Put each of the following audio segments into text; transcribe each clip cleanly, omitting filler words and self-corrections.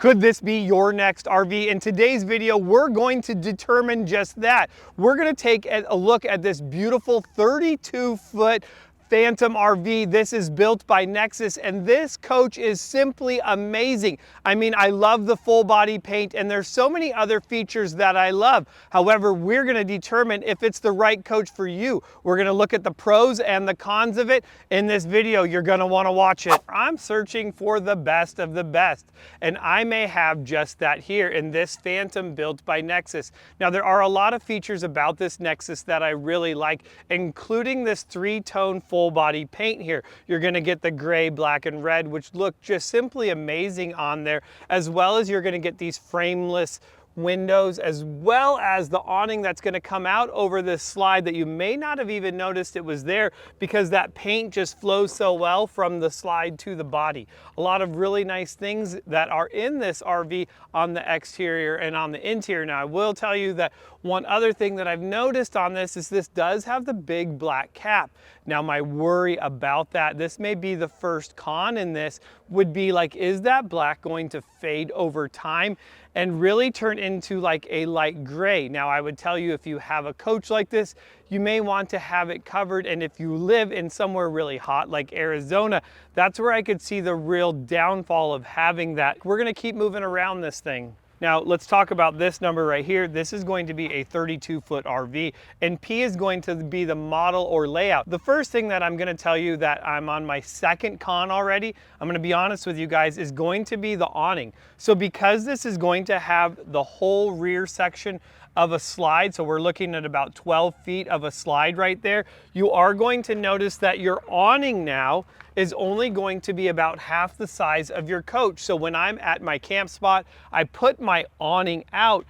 Could this be your next RV? In today's video, we're going to determine just that. We're going to take a look at this beautiful 32-foot Phantom RV. This is built by Nexus, and this coach is simply amazing. I mean, I love the full body paint, and there's so many other features that I love. However, we're going to determine if it's the right coach for you. We're going to look at the pros and the cons of it in this video. You're going to want to watch it. I'm searching for the best of the best, and I may have just that here in this Phantom built by Nexus. Now, there are a lot of features about this Nexus that I really like, including this three-tone full body paint here. You're going to get the gray, black, and red, which look just simply amazing on there, as well as you're going to get these frameless windows, as well as the awning that's going to come out over this slide that you may not have even noticed it was there, because that paint just flows so well from the slide to the body. A lot of really nice things that are in this RV on the exterior and on the interior. Now, I will tell you that one other thing that I've noticed on this is this does have the big black cap. Now, my worry about that, this may be the first con in this, would be like, is that black going to fade over time and really turn into like a light gray? Now, I would tell you, if you have a coach like this, you may want to have it covered. And if you live in somewhere really hot like Arizona, that's where I could see the real downfall of having that. We're gonna keep moving around this thing. Now, let's talk about this number right here. This is going to be a 32-foot RV, and P is going to be the model or layout. The first thing that I'm gonna tell you that I'm on my second con already, I'm gonna be honest with you guys, is going to be the awning. So because this is going to have the whole rear section of a slide, so we're looking at about 12 feet of a slide right there, you are going to notice that your awning now is only going to be about half the size of your coach. So when I'm at my camp spot, I put my awning out,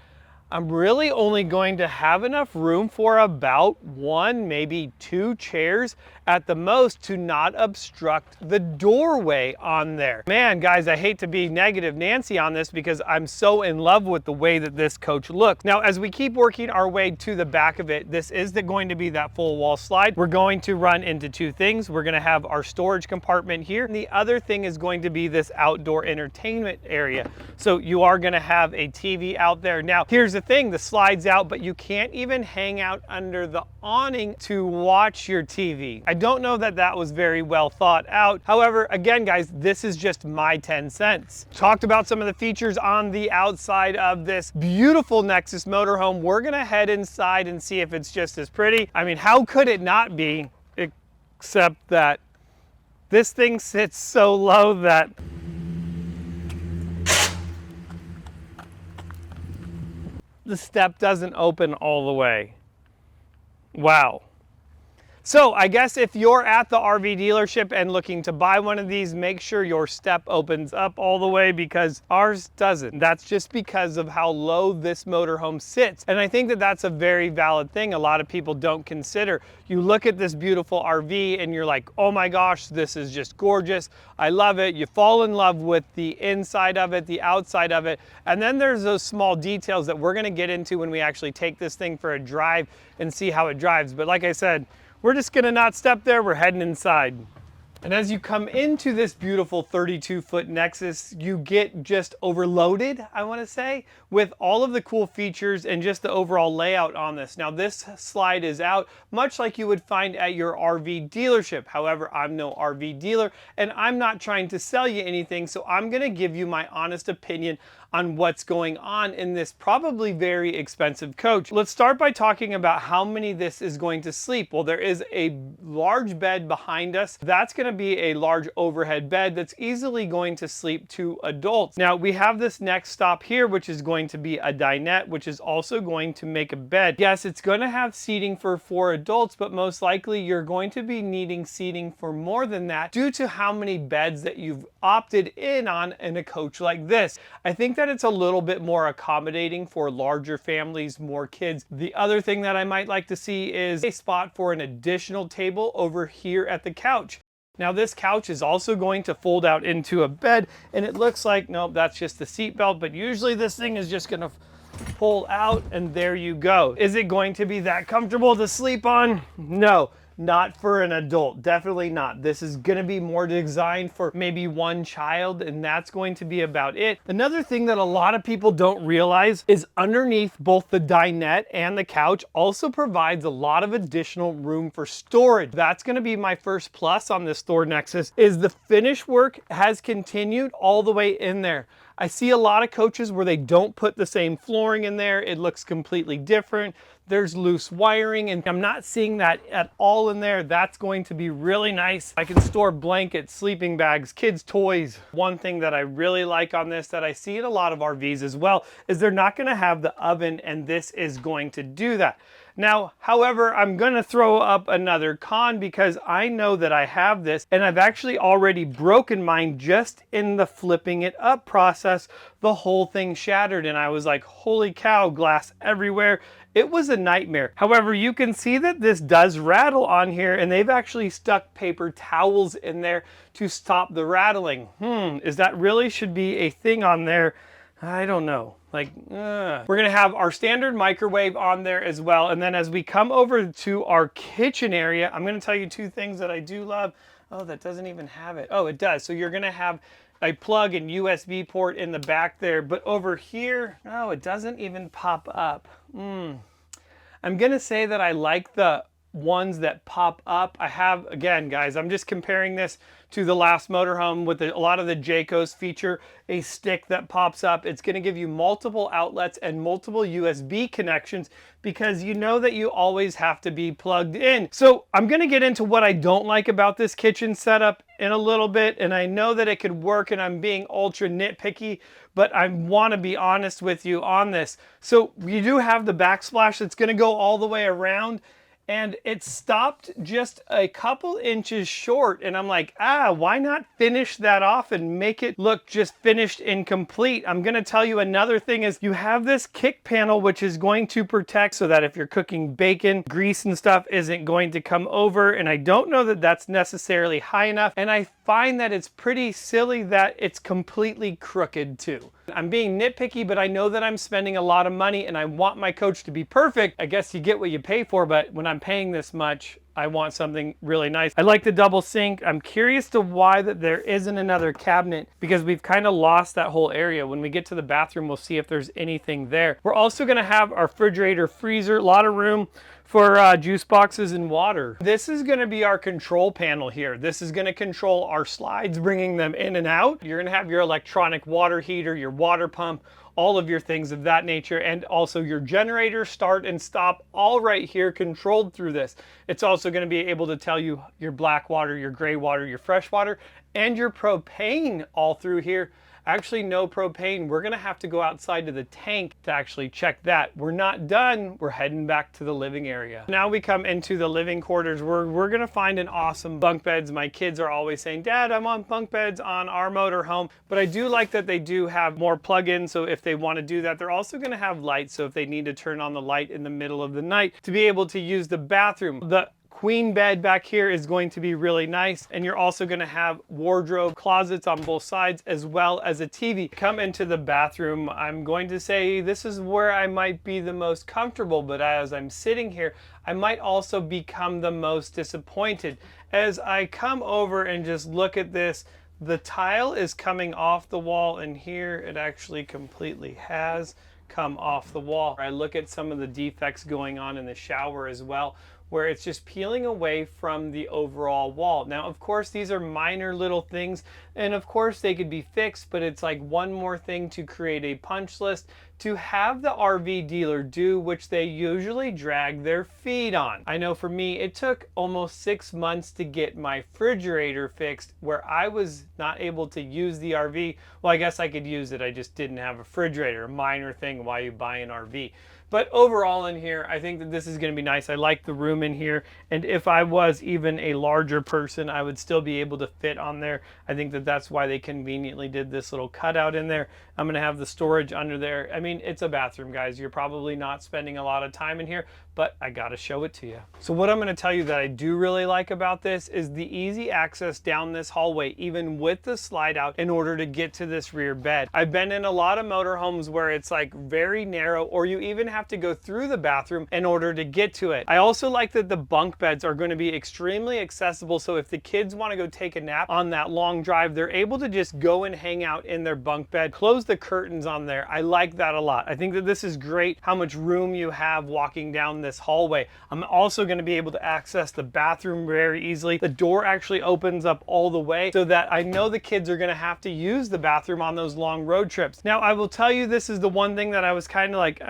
I'm really only going to have enough room for about one, maybe two chairs at the most to not obstruct the doorway on there. Man, guys, I hate to be negative Nancy on this because I'm so in love with the way that this coach looks. Now, as we keep working our way to the back of it, this is going to be that full wall slide. We're going to run into two things. We're gonna have our storage compartment here, and the other thing is going to be this outdoor entertainment area. So you are gonna have a TV out there. Now, here's the thing, the slide's out, but you can't even hang out under the awning to watch your TV. I don't know that that was very well thought out. However, again, guys, this is just my 10 cents. Talked about some of the features on the outside of this beautiful Nexus motorhome. We're gonna head inside and see if it's just as pretty. I mean, how could it not be, except that this thing sits so low that the step doesn't open all the way. Wow. So I guess if you're at the RV dealership and looking to buy one of these, make sure your step opens up all the way, because ours doesn't. That's just because of how low this motorhome sits. And I think that that's a very valid thing a lot of people don't consider. You look at this beautiful RV and you're like, oh my gosh, this is just gorgeous. I love it. You fall in love with the inside of it, the outside of it. And then there's those small details that we're gonna get into when we actually take this thing for a drive and see how it drives. But like I said, we're just gonna not step there, we're heading inside. And as you come into this beautiful 32-foot Nexus, you get just overloaded, I wanna say, with all of the cool features and just the overall layout on this. Now, this slide is out, much like you would find at your RV dealership. However, I'm no RV dealer, and I'm not trying to sell you anything, so I'm gonna give you my honest opinion on what's going on in this probably very expensive coach. Let's start by talking about how many this is going to sleep. Well, there is a large bed behind us. That's gonna be a large overhead bed that's easily going to sleep two adults. Now, we have this next stop here, which is going to be a dinette, which is also going to make a bed. Yes, it's gonna have seating for 4 adults, but most likely you're going to be needing seating for more than that due to how many beds that you've opted in on in a coach like this. I think that it's a little bit more accommodating for larger families, more kids. The other thing that I might like to see is a spot for an additional table over here at the couch. Now, this couch is also going to fold out into a bed, and it looks like, nope, that's just the seat belt, but usually this thing is just gonna pull out and there you go. Is it going to be that comfortable to sleep on? No. not for an adult, definitely not. This is gonna be more designed for maybe one child, and that's going to be about it. Another thing that a lot of people don't realize is underneath both the dinette and the couch also provides a lot of additional room for storage. That's gonna be my first plus on this Thor Nexus, is the finish work has continued all the way in there. I see a lot of coaches where they don't put the same flooring in there. It looks completely different. There's loose wiring, and I'm not seeing that at all in there. That's going to be really nice. I can store blankets, sleeping bags, kids' toys. One thing that I really like on this that I see in a lot of RVs as well is they're not gonna have the oven, and this is going to do that. Now, however, I'm gonna throw up another con because I know that I have this and I've actually already broken mine just in the flipping it up process. The whole thing shattered and I was like, holy cow, glass everywhere. It was a nightmare. However, you can see that this does rattle on here and they've actually stuck paper towels in there to stop the rattling. Is that really should be a thing on there? I don't know. We're gonna have our standard microwave on there as well. And then as we come over to our kitchen area, I'm gonna tell you two things that I do love. Oh, that doesn't even have it. Oh, it does. So you're gonna have a plug and USB port in the back there. But over here, oh, it doesn't even pop up. I'm gonna say that I like the ones that pop up. I have, again, guys, I'm just comparing this to the last motorhome with a lot of the Jaycos feature a stick that pops up. It's going to give you multiple outlets and multiple USB connections because you know that you always have to be plugged in. So I'm going to get into what I don't like about this kitchen setup in a little bit, and I know that it could work and I'm being ultra nitpicky, but I want to be honest with you on this. So you do have the backsplash that's going to go all the way around, and it stopped just a couple inches short, and I'm like, why not finish that off and make it look just finished and complete? I'm gonna tell you another thing is you have this kick panel which is going to protect so that if you're cooking bacon, grease and stuff isn't going to come over, and I don't know that that's necessarily high enough, and I find that it's pretty silly that it's completely crooked too. I'm being nitpicky, but I know that I'm spending a lot of money and I want my coach to be perfect. I guess you get what you pay for, but when I'm paying this much, I want something really nice. I like the double sink. I'm curious to why that there isn't another cabinet because we've kind of lost that whole area. When we get to the bathroom, we'll see if there's anything there. We're also gonna have our refrigerator, freezer, a lot of room for juice boxes and water. This is gonna be our control panel here. This is gonna control our slides, bringing them in and out. You're gonna have your electronic water heater, your water pump, all of your things of that nature, and also your generator start and stop all right here controlled through this. It's also going to be able to tell you your black water, your gray water, your fresh water, and your propane all through here. Actually, no propane. We're going to have to go outside to the tank to actually check that. We're not done. We're heading back to the living area. Now we come into the living quarters. We're going to find an awesome bunk beds. My kids are always saying, Dad, I'm on bunk beds on our motorhome. But I do like that they do have more plug-ins. So if they want to do that, they're also going to have lights. So if they need to turn on the light in the middle of the night to be able to use the bathroom. The queen bed back here is going to be really nice, and you're also going to have wardrobe closets on both sides as well as a TV. Come into the bathroom, I'm going to say this is where I might be the most comfortable, but as I'm sitting here, I might also become the most disappointed. As I come over and just look at this, the tile is coming off the wall, and here it actually completely has come off the wall. I look at some of the defects going on in the shower as well, where it's just peeling away from the overall wall. Now, of course, these are minor little things, and of course they could be fixed, but it's like one more thing to create a punch list to have the RV dealer do, which they usually drag their feet on. I know for me, it took almost 6 months to get my refrigerator fixed, where I was not able to use the RV. Well, I guess I could use it, I just didn't have a refrigerator. A minor thing why you buy an RV. But overall in here, I think that this is going to be nice. I like the room in here, and if I was even a larger person, I would still be able to fit on there. I think that that's why they conveniently did this little cutout in there. I'm going to have the storage under there. I mean, it's a bathroom, guys. You're probably not spending a lot of time in here, but I gotta show it to you. So what I'm gonna tell you that I do really like about this is the easy access down this hallway, even with the slide out, in order to get to this rear bed. I've been in a lot of motorhomes where it's like very narrow, or you even have to go through the bathroom in order to get to it. I also like that the bunk beds are gonna be extremely accessible, so if the kids wanna go take a nap on that long drive, they're able to just go and hang out in their bunk bed, close the curtains on there. I like that a lot. I think that this is great, how much room you have walking down this hallway. I'm also going to be able to access the bathroom very easily. The door actually opens up all the way so that I know the kids are going to have to use the bathroom on those long road trips. Now, I will tell you, this is the one thing that I was kind of like,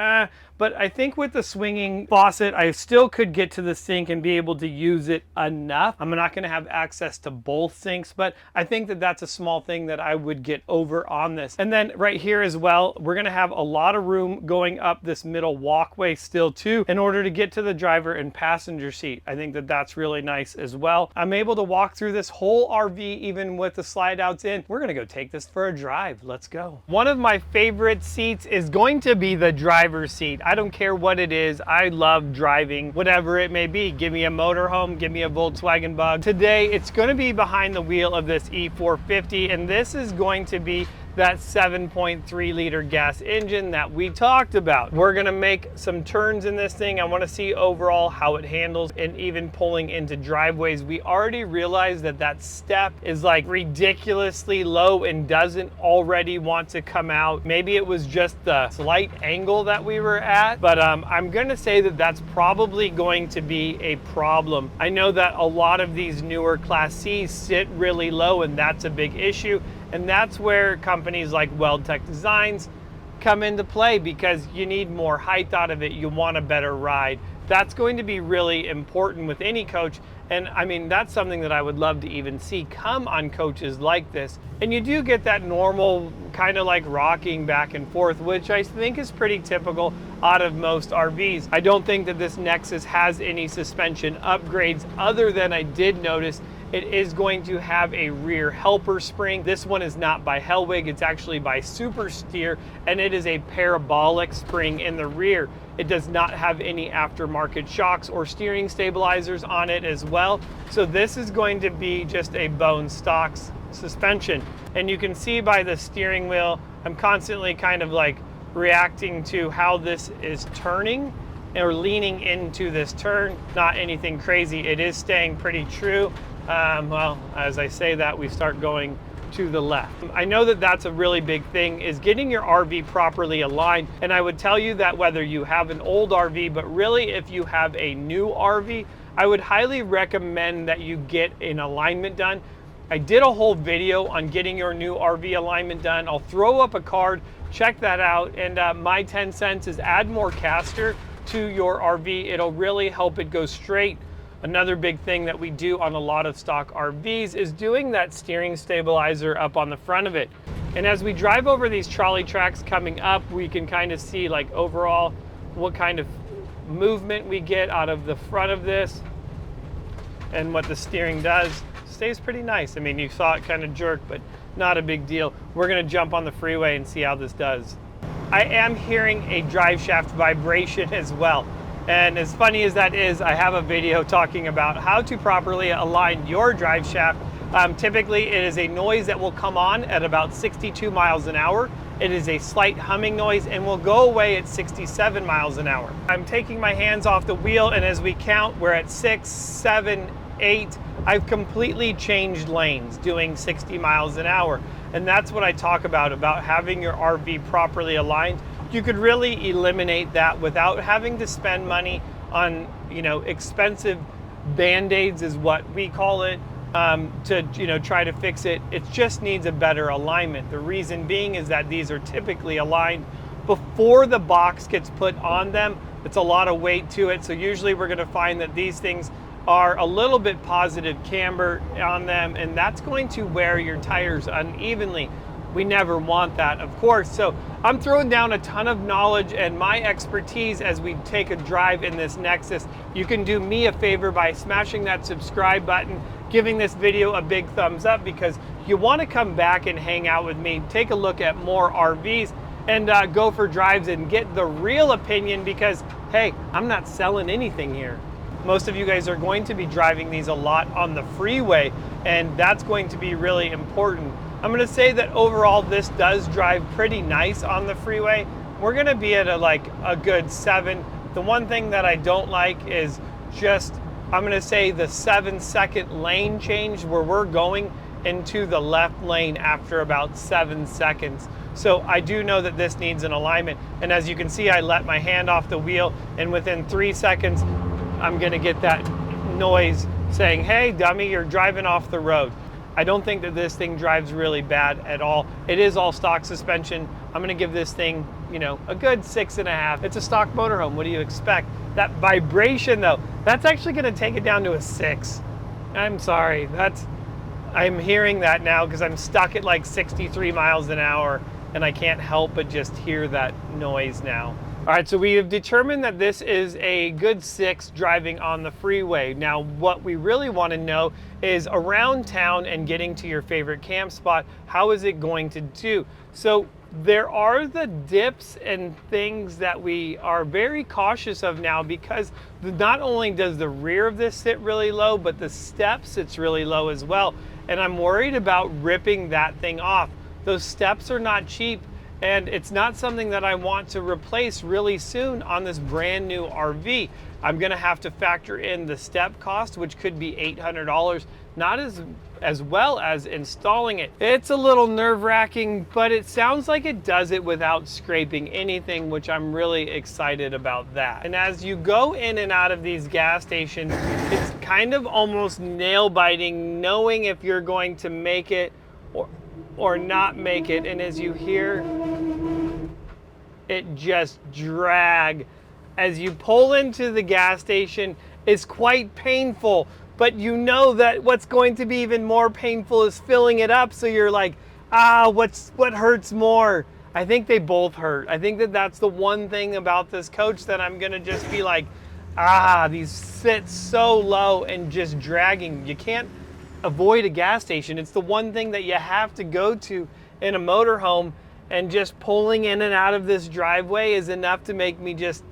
but I think with the swinging faucet, I still could get to the sink and be able to use it enough. I'm not going to have access to both sinks, but I think that that's a small thing that I would get over on this. And then right here as well, we're going to have a lot of room going up this middle walkway still too, in order to get to the driver and passenger seat. I think that that's really nice as well. I'm able to walk through this whole RV even with the slide outs in. We're going to go take this for a drive. Let's go. One of my favorite seats is going to be the driver's seat. I don't care what it is. I love driving, whatever it may be. Give me a motorhome, give me a Volkswagen Bug. Today, it's going to be behind the wheel of this E450, and this is going to be that 7.3 liter gas engine that we talked about. We're gonna make some turns in this thing. I wanna see overall how it handles, and even pulling into driveways. We already realized that that step is like ridiculously low and doesn't already want to come out. Maybe it was just the slight angle that we were at, but I'm gonna say that that's probably going to be a problem. I know that a lot of these newer Class Cs sit really low, and that's a big issue. And that's where companies like WeldTech Designs come into play, because you need more height out of it. You want a better ride. That's going to be really important with any coach. And I mean, that's something that I would love to even see come on coaches like this. And you do get that normal kind of like rocking back and forth, which I think is pretty typical out of most RVs. I don't think that this Nexus has any suspension upgrades, other than I did notice it is going to have a rear helper spring. This one is not by Hellwig, it's actually by Super Steer, and it is a parabolic spring in the rear. It does not have any aftermarket shocks or steering stabilizers on it as well. So this is going to be just a bone stock suspension. And you can see by the steering wheel, I'm constantly kind of like reacting to how this is turning or leaning into this turn. Not anything crazy, it is staying pretty true. Well, as I say that, we start going to the left. I know that that's a really big thing, is getting your RV properly aligned. And I would tell you that whether you have an old RV, but really if you have a new RV, I would highly recommend that you get an alignment done. I did a whole video on getting your new RV alignment done. I'll throw up a card, check that out. And my 10 cents is add more caster to your RV. It'll really help it go straight. Another big thing that we do on a lot of stock RVs is doing that steering stabilizer up on the front of it. And as we drive over these trolley tracks coming up, we can kind of see like overall what kind of movement we get out of the front of this, and what the steering does. Stays pretty nice. I mean, you saw it kind of jerk, but not a big deal. We're gonna jump on the freeway and see how this does. I am hearing a drive shaft vibration as well. And as funny as that is, I have a video talking about how to properly align your drive shaft. Typically, it is a noise that will come on at about 62 miles an hour. It is a slight humming noise and will go away at 67 miles an hour. I'm taking my hands off the wheel, and as we count, we're at 6, 7, 8. I've completely changed lanes, doing 60 miles an hour. And that's what I talk about having your RV properly aligned. You could really eliminate that without having to spend money on, expensive Band-Aids is what we call it, to try to fix it. It just needs a better alignment. The reason being is that these are typically aligned before the box gets put on them. It's a lot of weight to it. So usually we're gonna find that these things are a little bit positive camber on them, and that's going to wear your tires unevenly. We never want that, of course. So I'm throwing down a ton of knowledge and my expertise as we take a drive in this Nexus. You can do me a favor by smashing that subscribe button, giving this video a big thumbs up, because you want to come back and hang out with me, take a look at more RVs, and go for drives and get the real opinion, because hey, I'm not selling anything here. Most of you guys are going to be driving these a lot on the freeway, and that's going to be really important. I'm gonna say that overall this does drive pretty nice on the freeway. We're gonna be at a good 7. The one thing that I don't like is just, I'm gonna say the 7-second lane change where we're going into the left lane after about 7 seconds. So I do know that this needs an alignment. And as you can see, I let my hand off the wheel, and within 3 seconds, I'm gonna get that noise saying, hey, dummy, you're driving off the road. I don't think that this thing drives really bad at all. It is all stock suspension. I'm gonna give this thing, you know, a good 6.5. It's a stock motorhome, what do you expect? That vibration though, that's actually gonna take it down to a 6. I'm sorry, I'm hearing that now because I'm stuck at like 63 miles an hour and I can't help but just hear that noise now. All right, so we have determined that this is a good 6 driving on the freeway. Now, what we really want to know is around town and getting to your favorite camp spot, how is it going to do? So there are the dips and things that we are very cautious of now, because not only does the rear of this sit really low, but the step sits really low as well. And I'm worried about ripping that thing off. Those steps are not cheap, and it's not something that I want to replace really soon on this brand new RV. I'm gonna have to factor in the step cost, which could be $800, not as well as installing it. It's a little nerve-wracking, but it sounds like it does it without scraping anything, which I'm really excited about that. And as you go in and out of these gas stations, it's kind of almost nail-biting knowing if you're going to make it or not make it. And as you hear it just drag as you pull into the gas station, is quite painful, but you know that what's going to be even more painful is filling it up. So you're like, what hurts more? I think they both hurt. I think that that's the one thing about this coach that I'm gonna just be like, these sit so low and just dragging. You can't avoid a gas station. It's the one thing that you have to go to in a motorhome, and just pulling in and out of this driveway is enough to make me just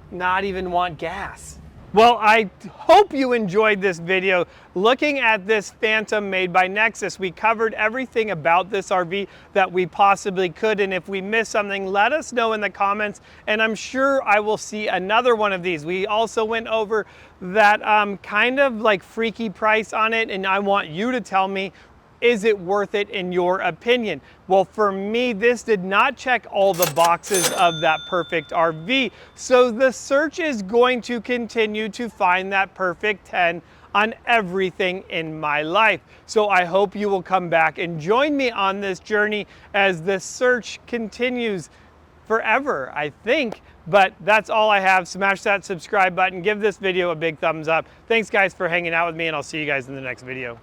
not even want gas. Well, I hope you enjoyed this video looking at this Phantom made by Nexus. We covered everything about this RV that we possibly could, and if we missed something, let us know in the comments, and I'm sure I will see another one of these. We also went over that kind of like freaky price on it, and I want you to tell me, is it worth it in your opinion? Well, for me, this did not check all the boxes of that perfect RV. So the search is going to continue to find that perfect 10 on everything in my life. So I hope you will come back and join me on this journey as the search continues forever, I think. But that's all I have. Smash that subscribe button. Give this video a big thumbs up. Thanks guys for hanging out with me, and I'll see you guys in the next video.